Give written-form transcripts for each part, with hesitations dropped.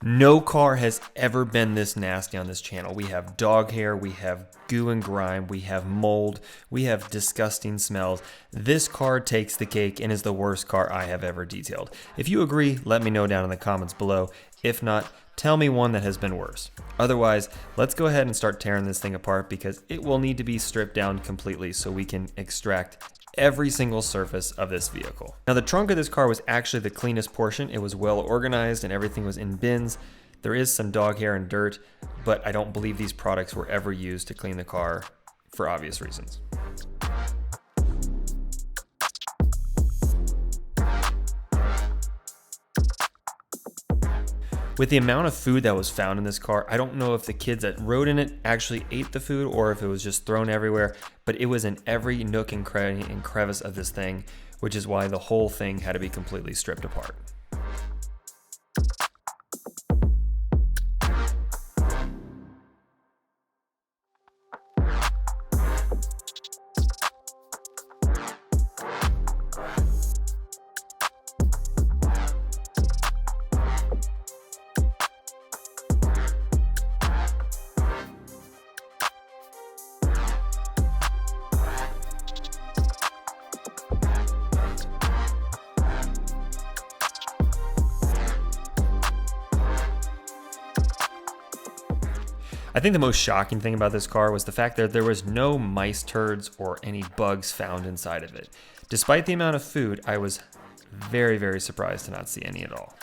No car has ever been this nasty on this channel. We have dog hair, we have goo and grime, we have mold, we have disgusting smells. This car takes the cake and is the worst car I have ever detailed. If you agree, let me know down in the comments below. If not, tell me one that has been worse. Otherwise, let's go ahead and start tearing this thing apart because it will need to be stripped down completely so we can extract every single surface of this vehicle. Now the trunk of this car was actually the cleanest portion. It was well organized and everything was in bins. There is some dog hair and dirt, but I don't believe these products were ever used to clean the car for obvious reasons. With the amount of food that was found in this car, I don't know if the kids that rode in it actually ate the food or if it was just thrown everywhere, but it was in every nook and cranny and crevice of this thing, which is why the whole thing had to be completely stripped apart. I think the most shocking thing about this car was the fact that there was no mice turds or any bugs found inside of it. Despite the amount of food, I was very, very surprised to not see any at all.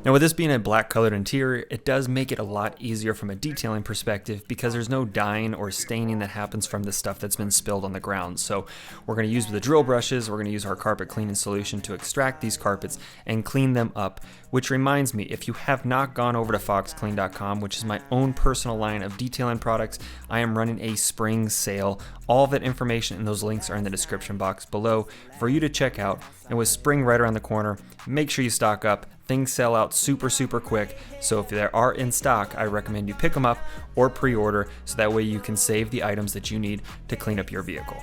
Now with this being a black colored interior, it does make it a lot easier from a detailing perspective because there's no dyeing or staining that happens from the stuff that's been spilled on the ground. So we're going to use the drill brushes, we're going to use our carpet cleaning solution to extract these carpets and clean them up. Which reminds me, if you have not gone over to foxclean.com, which is my own personal line of detailing products, I am running a spring sale. All of that information and those links are in the description box below for you to check out. And with spring right around the corner, make sure you stock up. Things sell out super quick, so if they are in stock, I recommend you pick them up or pre-order so that way you can save the items that you need to clean up your vehicle.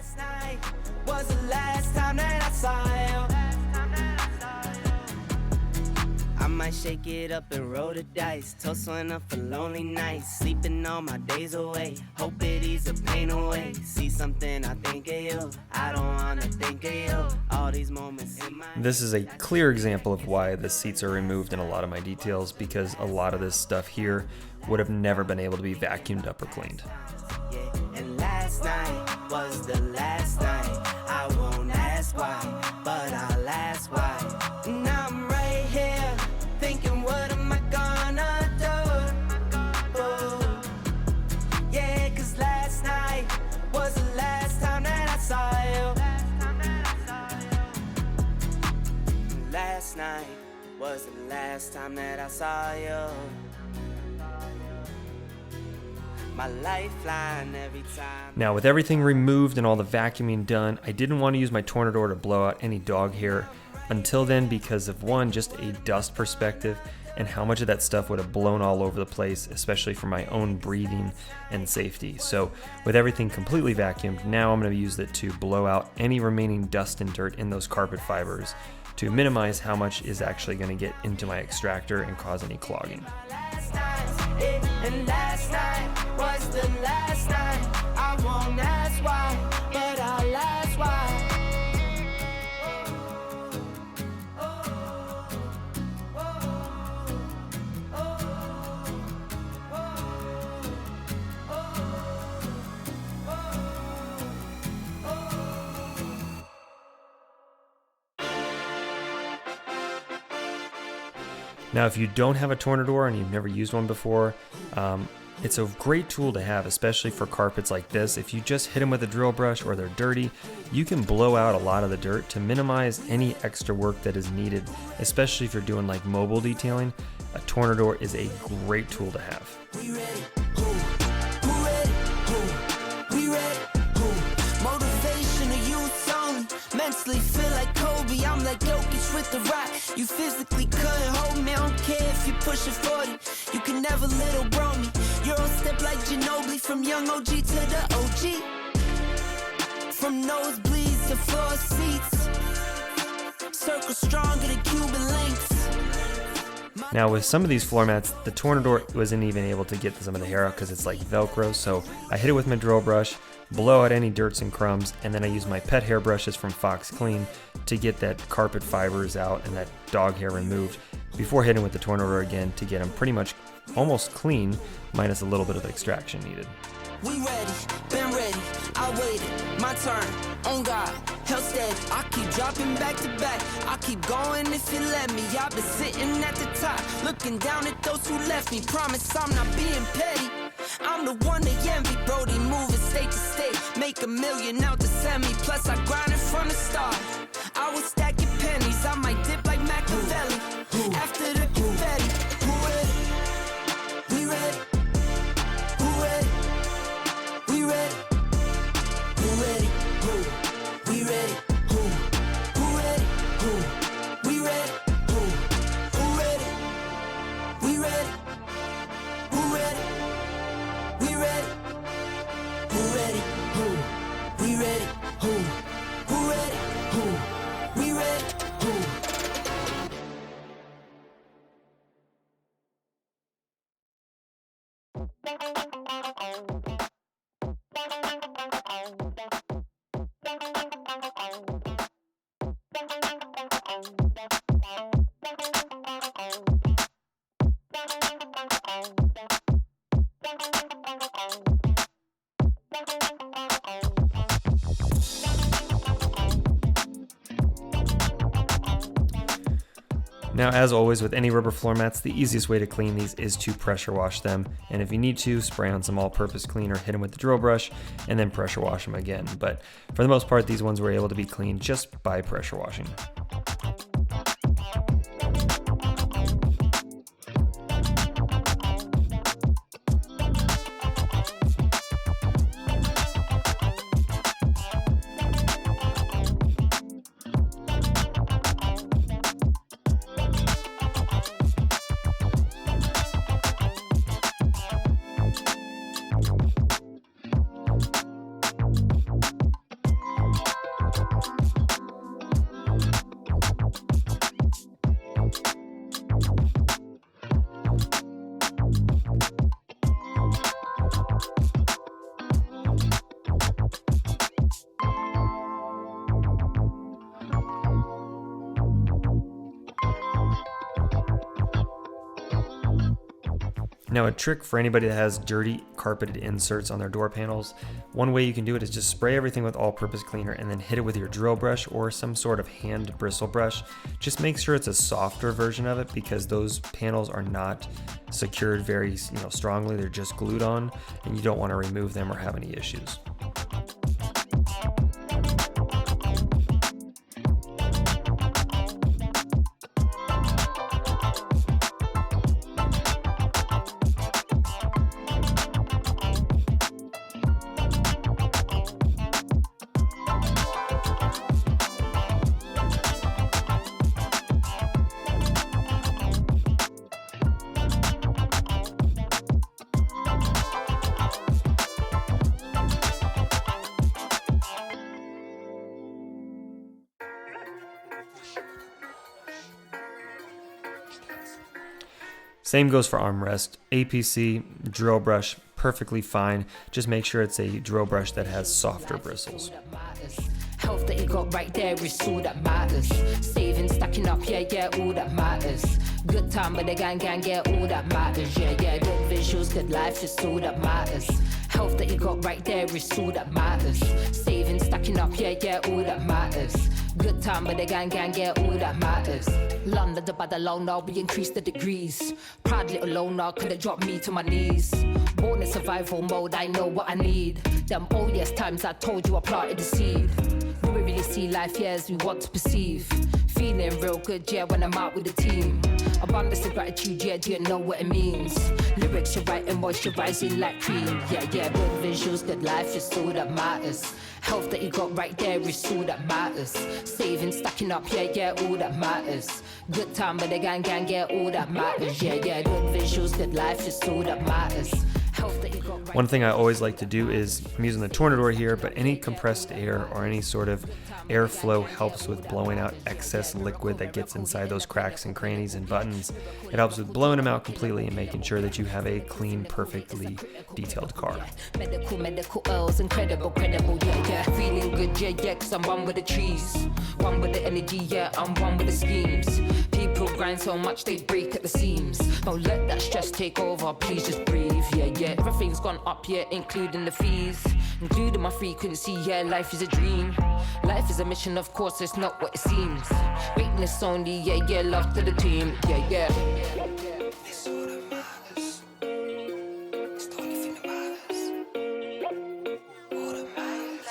I might shake it up and roll the dice. Toast one up for lonely nights. Sleeping all my days away. Hope it eases the pain away. See something, I think of you. I don't wanna think of you. All these moments in my... This is a clear example of why the seats are removed in a lot of my details, because a lot of this stuff here would have never been able to be vacuumed up or cleaned. Yeah, and last night was the last night. I won't ask why, but I'll ask why. Now I'm right here. Thinking, what am I gonna do? Oh, yeah, cause last night was the last time that I saw you. Last night was the last time that I saw you. My lifeline every time. Now with everything removed and all the vacuuming done, I didn't want to use my Tornador to blow out any dog hair until then because of one, just a dust perspective and how much of that stuff would have blown all over the place, especially for my own breathing and safety. So with everything completely vacuumed, now I'm going to use it to blow out any remaining dust and dirt in those carpet fibers to minimize how much is actually going to get into my extractor and cause any clogging. And last night was the last night. I won't ask why, but I'll ask why. Now, if you don't have a Tornador and you've never used one before, it's a great tool to have, especially for carpets like this. If you just hit them with a drill brush or they're dirty, you can blow out a lot of the dirt to minimize any extra work that is needed, especially if you're doing like mobile detailing. A Tornador is a great tool to have. We ready? Who ready? with the rock. You physically couldn't hold me, I don't care if you pushing 40. You can never little bro me. You're on step like Ginobili, from young OG to the OG. From nosebleeds to floor seats. Circle stronger than Cuban links. Now with some of these floor mats, the Tornador wasn't even able to get some of the hair out because it's like Velcro, so I hit it with my drill brush, blow out any dirts and crumbs, and then I use my pet hair brushes from Fox Clean to get that carpet fibers out and that dog hair removed before hitting with the Tornador again to get them pretty much almost clean, minus a little bit of extraction needed. We ready, been ready, I waited, my turn, on God, held steady. I keep dropping back to back, I keep going if you let me. I've been sitting at the top, looking down at those who left me. Promise I'm not being petty, I'm the one they envy. Brody moving state to state, make $1 million out to send me. Plus I grinded from the start, I was stacking pennies. I might dip like Machiavelli, after the confetti. Who ready? We ready? Who ready? We ready? Who ready? Who? We ready? Who? Who ready? Who? We ready? Who? Who ready? We ready? Who ready? We ready? Who ready? Who? We ready? Who? Who ready? Who? We ready? Who? Now, as always with any rubber floor mats, the easiest way to clean these is to pressure wash them. And if you need to, spray on some all-purpose cleaner, hit them with the drill brush, and then pressure wash them again. But for the most part, these ones were able to be cleaned just by pressure washing. Now, a trick for anybody that has dirty carpeted inserts on their door panels, one way you can do it is just spray everything with all-purpose cleaner and then hit it with your drill brush or some sort of hand bristle brush. Just make sure it's a softer version of it because those panels are not secured very strongly. They're just glued on and you don't want to remove them or have any issues. Same goes for armrest. APC, drill brush, perfectly fine. Just make sure it's a drill brush that has softer bristles. Health that you got right there is all that matters. Saving, stacking up, yeah, all that matters. Good time with the gang, yeah, all that matters. Yeah, good visuals, good life, just all that matters. Health that you got right there is all that matters. Saving, stacking up, yeah, all that matters. Good time with the gang, yeah, all that matters. London, the bad alone now, we increase the degrees. Proud little loner, could have dropped me to my knees. Born in survival mode, I know what I need. Them old yes times I told you I planted the seed. We will really see life, yeah, as we want to perceive. Feeling real good, yeah, when I'm out with the team. Abundance of gratitude, yeah, do you know what it means? Lyrics you're writing, moisturizing like cream. Yeah, good visuals, good life is all that matters. Health that you got right there is all that matters. Saving, stacking up, yeah, all that matters. Good time with the gang, yeah, all that matters. Yeah, good visuals, good life is all that matters. Health that you got right. One thing I always like to do is, I'm using the Tornador here, but any compressed air or any sort of airflow helps with blowing out excess liquid that gets inside those cracks and crannies and buttons. It helps with blowing them out completely and making sure that you have a clean, perfectly detailed car. Medical oils, incredible, yeah. Feeling good, yeah, cause I'm one with the trees. One with the energy, yeah, I'm one with the schemes. People grind so much they break at the seams. Don't let that stress take over, please just breathe, yeah. Everything's gone up, yeah, including the fees. Including my frequency, yeah, life is a dream. Life is a mission, of course, it's not what it seems. Greatness only, yeah, love to the team, yeah. It's all that matters. It's the only thing that matters. All that matters.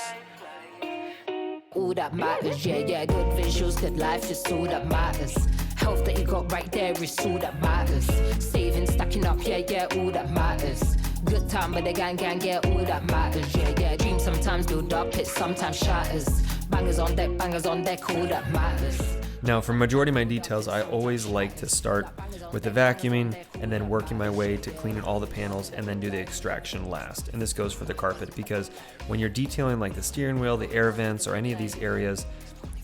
All that matters, yeah, good visuals, good life is all that matters. Health that you got right there is all that matters. Saving, stacking up, yeah, all that matters. Good time with the gang, yeah, all that matters. Yeah, dreams sometimes build up, it sometimes shatters. Bangers on deck, all that matters. Now, for majority of my details, I always like to start with the vacuuming and then working my way to cleaning all the panels and then do the extraction last. And this goes for the carpet because when you're detailing like the steering wheel, the air vents, or any of these areas,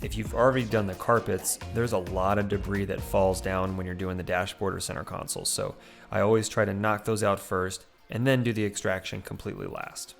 if you've already done the carpets, there's a lot of debris that falls down when you're doing the dashboard or center console. So I always try to knock those out first and then do the extraction completely last.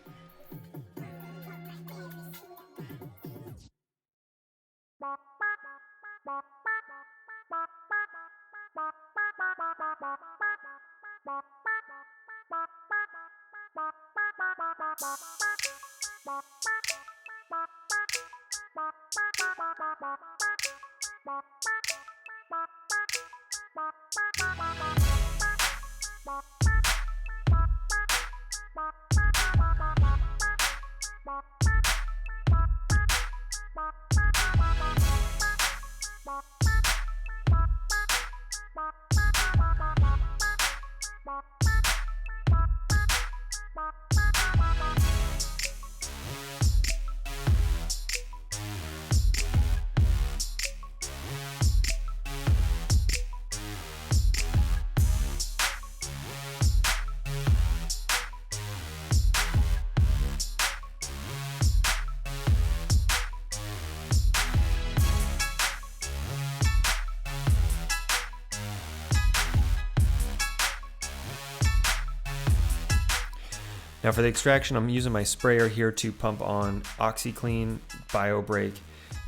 Now for the extraction, I'm using my sprayer here to pump on OxyClean, BioBreak,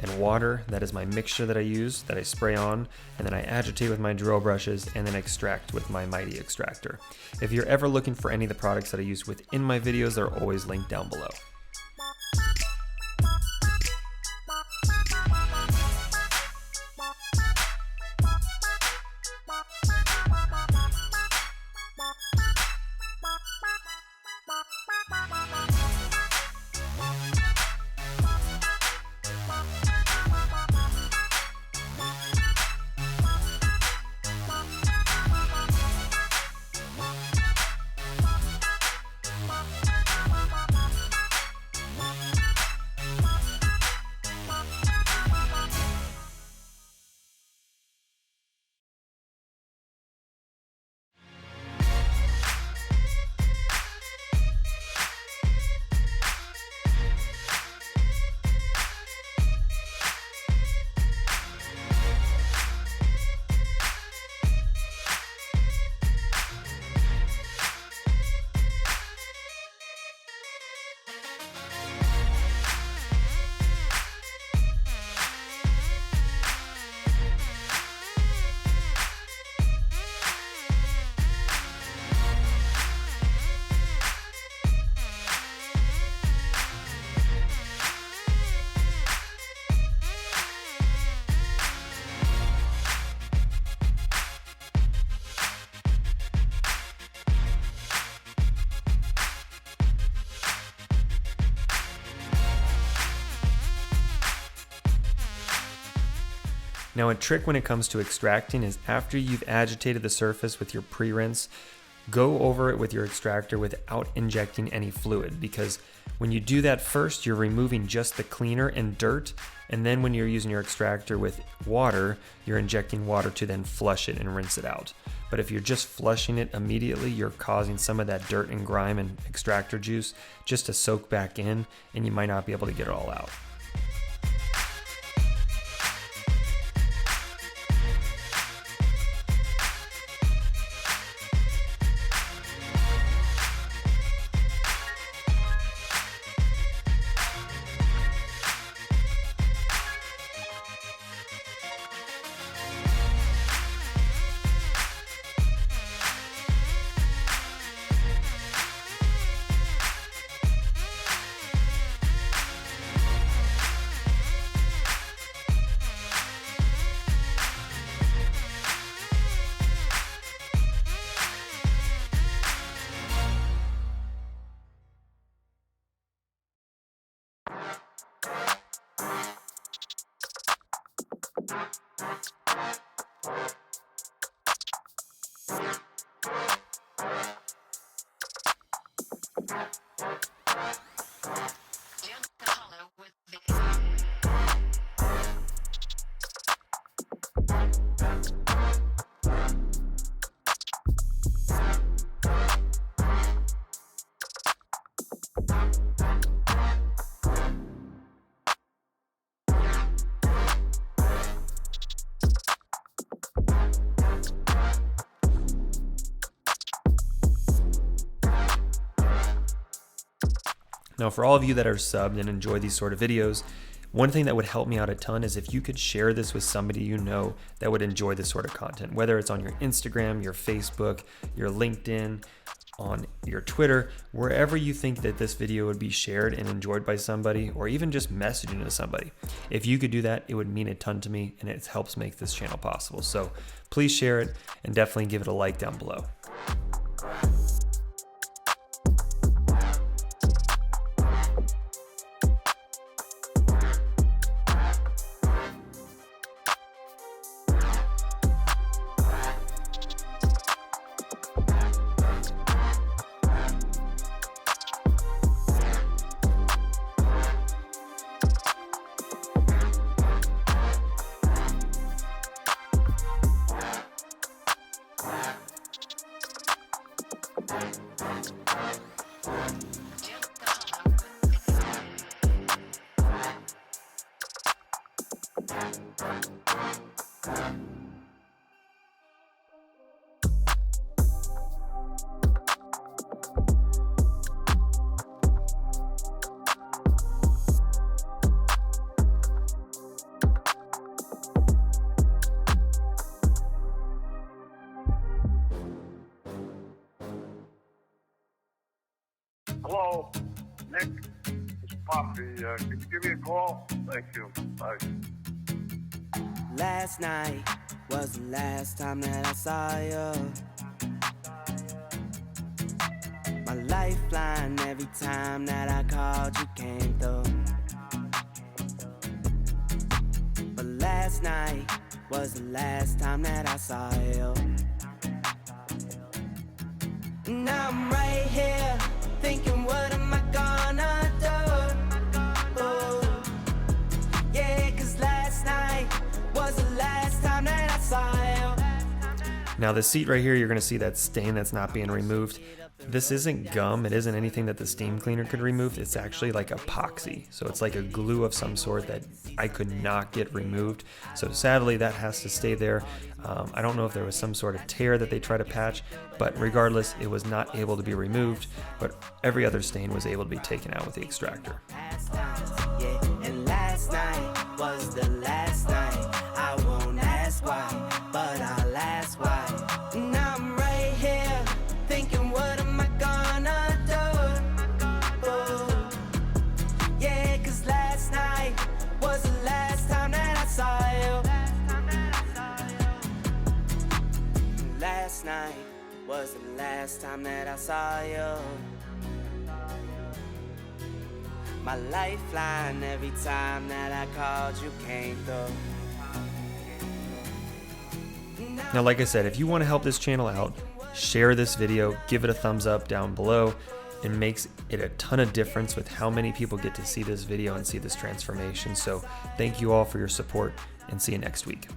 and water. That is my mixture that I use, that I spray on, and then I agitate with my drill brushes and then extract with my Mighty extractor. If you're ever looking for any of the products that I use within my videos, they're always linked down below. Now, a trick when it comes to extracting is after you've agitated the surface with your pre-rinse, go over it with your extractor without injecting any fluid, because when you do that first, you're removing just the cleaner and dirt, and then when you're using your extractor with water, you're injecting water to then flush it and rinse it out. But if you're just flushing it immediately, you're causing some of that dirt and grime and extractor juice just to soak back in, and you might not be able to get it all out. Now, for all of you that are subbed and enjoy these sort of videos, one thing that would help me out a ton is if you could share this with somebody you know that would enjoy this sort of content, whether it's on your Instagram, your Facebook, your LinkedIn, on your Twitter, wherever you think that this video would be shared and enjoyed by somebody, or even just messaging to somebody. If you could do that, it would mean a ton to me, and it helps make this channel possible. So please share it and definitely give it a like down below. Hello, Nick. It's Poppy. Can you give me a call? Thank you. Bye. Last night was the last time that I saw you. My lifeline every time that I called you came through. But last night was the last time that I saw you. Now I'm right here thinking, what am I gonna do? Yeah, 'cause last night was the last time that I saw you. Now the seat right here, you're gonna see that stain that's not being removed. This isn't gum, it isn't anything that the steam cleaner could remove. It's actually like epoxy. So it's like a glue of some sort that I could not get removed. So sadly that has to stay there. I don't know if there was some sort of tear that they tried to patch, but regardless, it was not able to be removed, but every other stain was able to be taken out with the extractor. Yeah, and last night was the last night. I won't ask why, but I'll ask why. Now I'm right here thinking, what am I gonna do? Yeah, 'cause last night was the last time that I saw you. Last night was the last time that I saw you. My lifeline every time that I called you came through. Now, like I said, if you want to help this channel out, share this video, give it a thumbs up down below. It makes it a ton of difference with how many people get to see this video and see this transformation. So thank you all for your support, and see you next week.